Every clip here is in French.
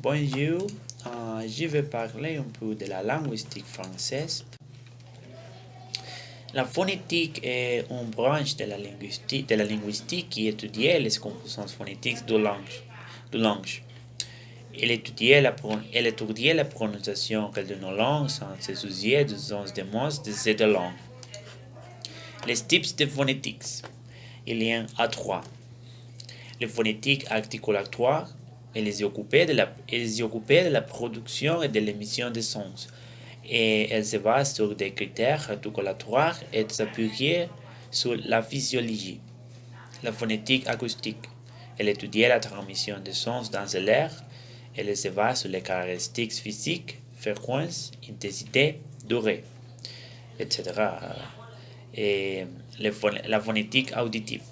Bonjour, je vais parler un peu de la linguistique française. La phonétique est une branche de la linguistique qui étudie les composantes phonétiques de langue. Elle étudie la prononciation de nos langues sans se soucier du sens des mots de ces deux langues. Les types de phonétiques. Il y en a trois. Les phonétiques articulatoires, elles s'occupent de la production et de l'émission de sons. Et elles se basent sur des critères articulatoires et s'appuient sur la physiologie. La phonétique acoustique, elle étudie la transmission des sons dans l'air. Elle se base sur les caractéristiques physiques, fréquence, intensité, durée, etc. Et la phonétique auditive,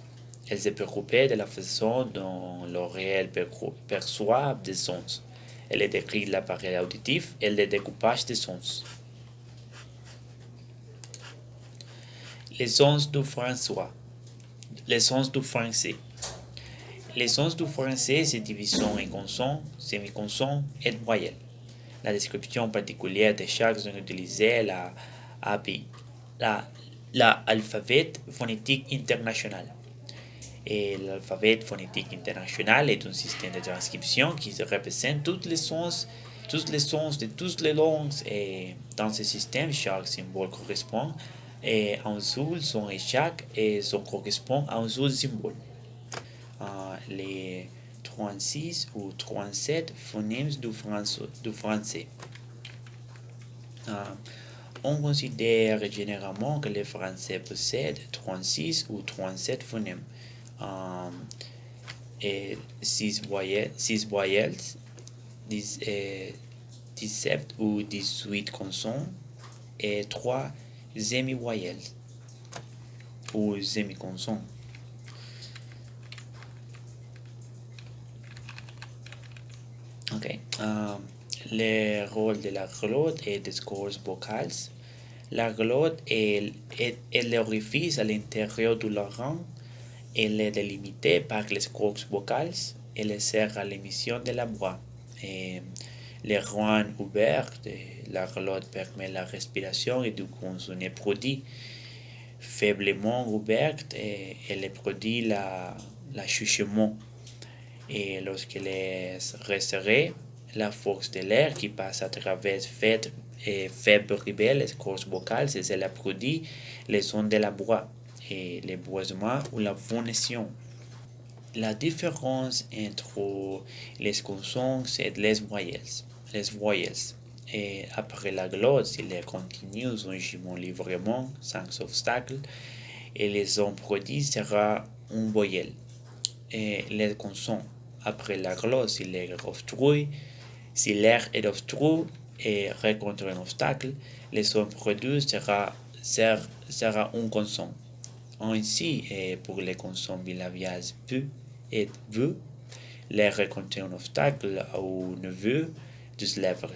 elle se préoccupe de la façon dont l'oreille perçoit des sons. Elle décrit l'appareil auditif et le découpage des sons. Les sons du français. Les sons du français. Les sons du français se divisent en consonnes, semi-consonnes et voyelles. La description particulière de chaque son utilisée la API, l'alphabet phonétique international. Et l'alphabet phonétique international est un système de transcription qui représente tous les sons de toutes les langues. Et dans ce système, chaque symbole correspond à un seul son et chaque son correspond à un seul symbole. Les 36 ou 37 phonèmes du français. On considère généralement que le français possède 36 ou 37 phonèmes, et 6 voyelles, 17 ou 18 consonnes et 3 semi-voyelles ou semi-consonnes. Le rôle de la glotte et des cordes vocales. La glotte est l'orifice à l'intérieur du larynx. Elle est délimitée par les cordes vocales. Elle sert à l'émission de la voix. Le rond ouvert de la glotte permet la respiration et du coup son est produit. Faiblement ouverte, elle produit l'achuchement. Et lorsqu'elle est resserrée, la force de l'air qui passe à travers faibles ribelles, les cordes vocales, et cela produit les sons de la voix, et le boisement ou la phonation. La différence entre les consonnes et les voyelles. Et après la glotte, si les continue son chemin librement, sans obstacle, et les sons produits sera une voyelle. Et les consonnes, après la glotte, si l'air est obstrué et rencontre un obstacle, le son produit sera une consonne. Ainsi, pour les consonnes bilabiales P et V, l'air rencontre un obstacle au niveau des lèvres.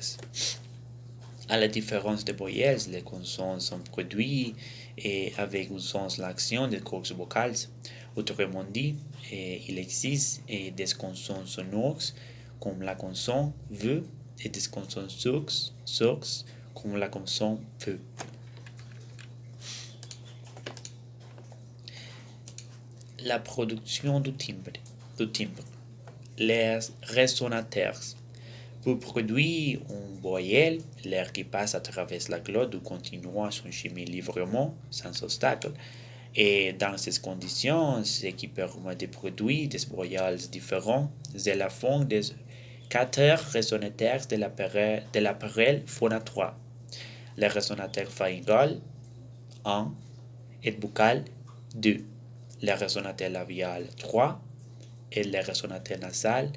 À la différence des voyelles, les consonnes sont produites avec un sens l'action des cordes vocales. Autrement dit, il existe des consonnes sonores comme la consonne V et des consonnes sourdes comme la consonne P. La production du timbre. Les résonateurs. Pour produire une voyelle, l'air qui passe à travers la glotte continue son chemin librement, sans obstacle. Et dans ces conditions, ce qui permet de produire des voyelles différentes est la forme des capteurs résonateurs de l'appareil phonatoire. Le résonateur pharyngal 1 et buccal 2. Le résonateur labial 3 et le résonateur nasal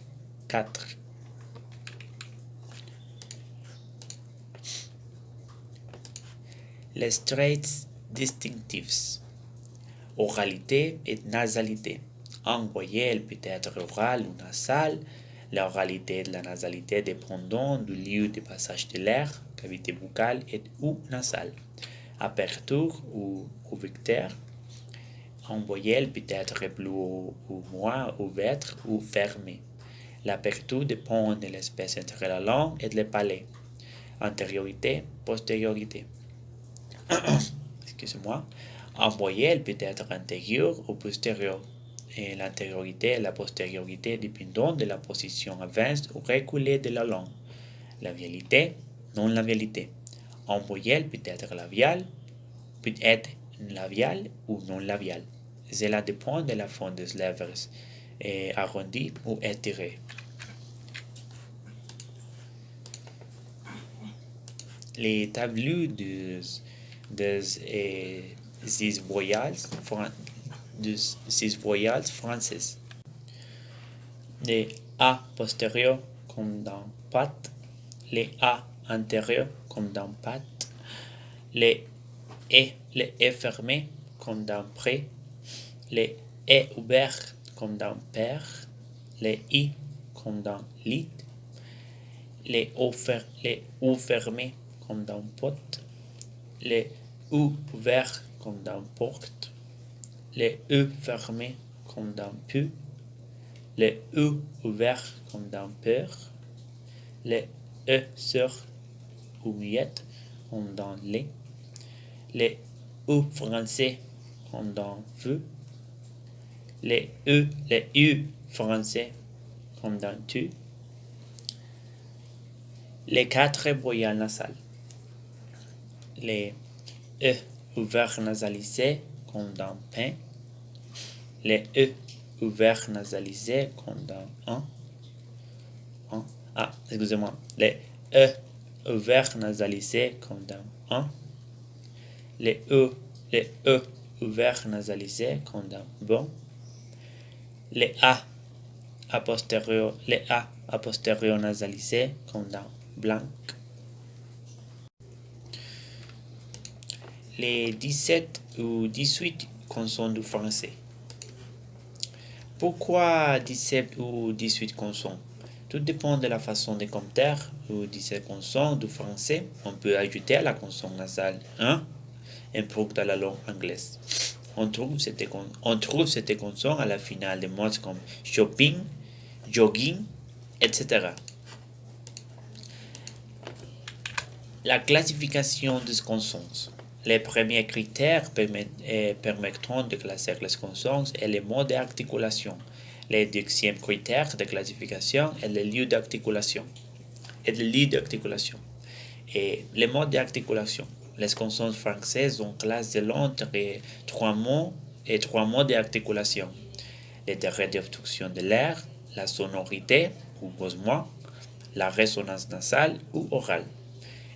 4. Les traits distinctifs. Oralité et nasalité. En voyelle peut être orale ou nasale. L'oralité et la nasalité dépendant du lieu de passage de l'air, cavité buccale et ou nasale. Aperture ou ouverture. En voyelle peut être plus ou moins ouverte ou fermée. L'aperture dépend de l'espace entre la langue et le palais. Antériorité, postériorité. Excusez-moi. Un voyelle peut être antérieure ou postérieure. Et l'antériorité et la postériorité dépendent de la position avancée ou reculée de la langue. Labialité, non-labialité. Un voyelle peut être labiale ou non labiale. Cela dépend de la forme des lèvres, arrondies ou étirées. Les tableaux des six voyelles françaises. Les A postérieurs comme dans patte, les A antérieurs comme dans patte, les E fermés comme dans pré, les E ouverts comme dans père, les I comme dans lit, les U fermés comme dans porte, les U ouverts comme dans porte, les E fermés comme dans pu, les U ouverts comme dans peur, les E sur ou muettes comme dans les U français comme dans feu, les U français comme dans tu, les quatre voyelles nasales, les E ouverts nasalisés comme dans pain, les E ouverts nasalisés comme dans excusez-moi, les E ouverts nasalisés comme dans les E ouverts nasalisés comme dans bon, les A a posteriori nasalisés comme dans blanc. Les 17 ou 18 consonnes du français. Pourquoi 17 ou 18 consonnes? Tout dépend de la façon de compter ou 17 consonnes du français. On peut ajouter à la consonne nasale 1 pour dans la langue anglaise. On trouve cette consonne à la finale des mots comme shopping, jogging, etc. La classification des consonnes. Les premiers critères permettront de classer les consonnes et les modes d'articulation. Le deuxième critère de classification est le lieu d'articulation. Et les modes d'articulation. Les consonnes françaises ont classé entre 3 mots et 3 modes d'articulation. Les réductions de l'air, la sonorité ou gaussement, la résonance nasale ou orale.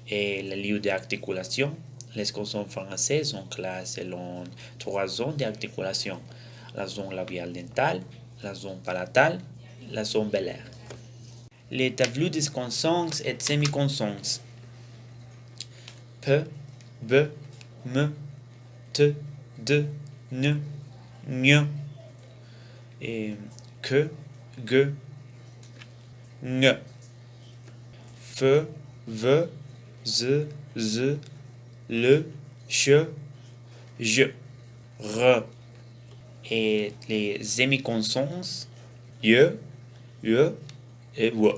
Et le lieu d'articulation. Les consonnes françaises sont classées selon 3 zones d'articulation. La zone labiale dentale, la zone palatale, la zone bélaire. Les tableaux des consonnes et semi-consonnes. P, B, M, T, D, N, Ñ. Et que, G, Ng. F, V, Z, Z, le, che, je, re. Et les semi-consonnes, ye, et we.